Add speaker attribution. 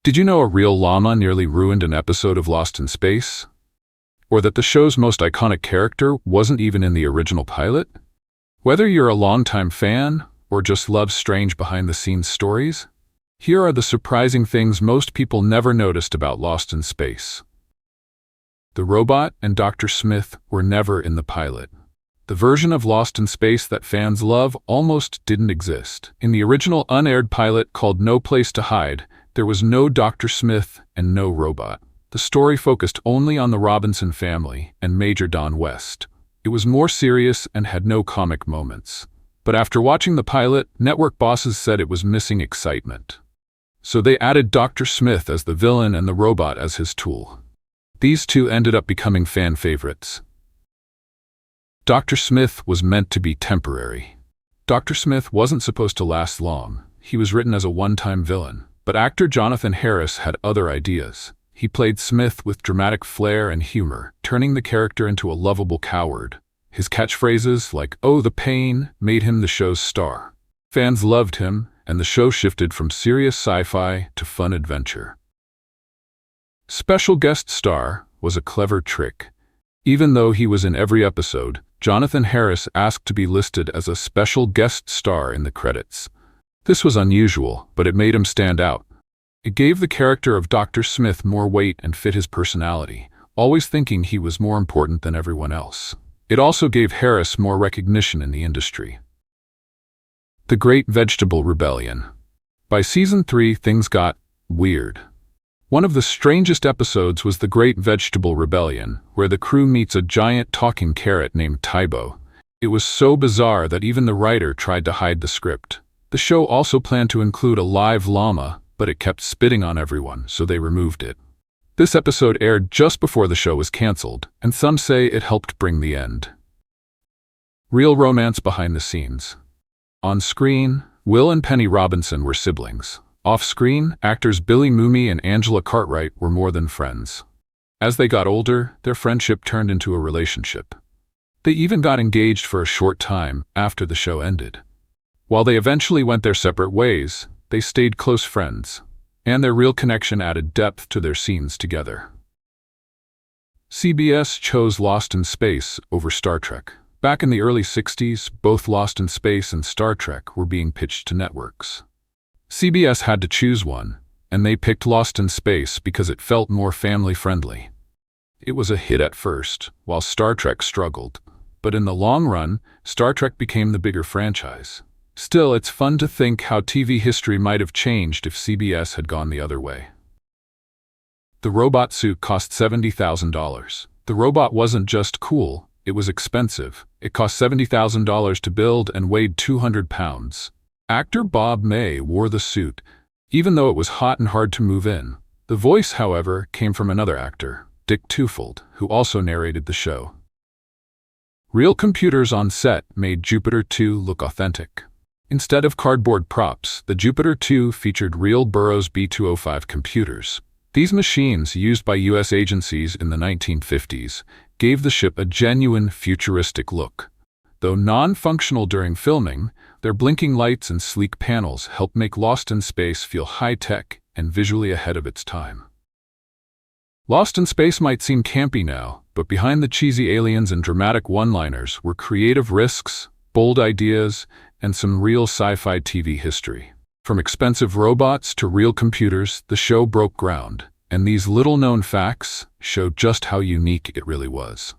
Speaker 1: Did you know a real llama nearly ruined an episode of Lost in Space? Or that the show's most iconic character wasn't even in the original pilot? Whether you're a longtime fan or just love strange behind-the-scenes stories, here are the surprising things most people never noticed about Lost in Space. The robot and Dr. Smith were never in the pilot. The version of Lost in Space that fans love almost didn't exist. In the original unaired pilot called No Place to Hide, there was no Dr. Smith and no robot. The story focused only on the Robinson family and Major Don West. It was more serious and had no comic moments. But after watching the pilot, network bosses said it was missing excitement. So they added Dr. Smith as the villain and the robot as his tool. These two ended up becoming fan favorites. Dr. Smith was meant to be temporary. Dr. Smith wasn't supposed to last long. He was written as a one-time villain. But actor Jonathan Harris had other ideas. He played Smith with dramatic flair and humor, turning the character into a lovable coward. His catchphrases, like "Oh, the pain," made him the show's star. Fans loved him, and the show shifted from serious sci-fi to fun adventure. Special guest star was a clever trick. Even though he was in every episode, Jonathan Harris asked to be listed as a special guest star in the credits. This was unusual, but it made him stand out. It gave the character of Dr. Smith more weight and fit his personality, always thinking he was more important than everyone else. It also gave Harris more recognition in the industry. The Great Vegetable Rebellion. By season 3, things got weird. One of the strangest episodes was The Great Vegetable Rebellion, where the crew meets a giant talking carrot named Tybo. It was so bizarre that even the writer tried to hide the script. The show also planned to include a live llama, but it kept spitting on everyone, so they removed it. This episode aired just before the show was canceled, and some say it helped bring the end. Real romance behind the scenes. On screen, Will and Penny Robinson were siblings. Off-screen, actors Billy Mooney and Angela Cartwright were more than friends. As they got older, their friendship turned into a relationship. They even got engaged for a short time after the show ended. While they eventually went their separate ways, they stayed close friends, and their real connection added depth to their scenes together. CBS chose Lost in Space over Star Trek. Back in the early 60s, both Lost in Space and Star Trek were being pitched to networks. CBS had to choose one, and they picked Lost in Space because it felt more family-friendly. It was a hit at first, while Star Trek struggled. But in the long run, Star Trek became the bigger franchise. Still, it's fun to think how TV history might have changed if CBS had gone the other way. The robot suit cost $70,000. The robot wasn't just cool, it was expensive. It cost $70,000 to build and weighed 200 pounds. Actor Bob May wore the suit, even though it was hot and hard to move in. The voice, however, came from another actor, Dick Tufeld, who also narrated the show. Real computers on set made Jupiter 2 look authentic. Instead of cardboard props, the Jupiter 2 featured real Burroughs B205 computers. These machines, used by U.S. agencies in the 1950s, gave the ship a genuine futuristic look. Though non-functional during filming, their blinking lights and sleek panels helped make Lost in Space feel high-tech and visually ahead of its time. Lost in Space might seem campy now, but behind the cheesy aliens and dramatic one-liners were creative risks, bold ideas, and some real sci-fi TV history. From expensive robots to real computers, the show broke ground, and these little-known facts showed just how unique it really was.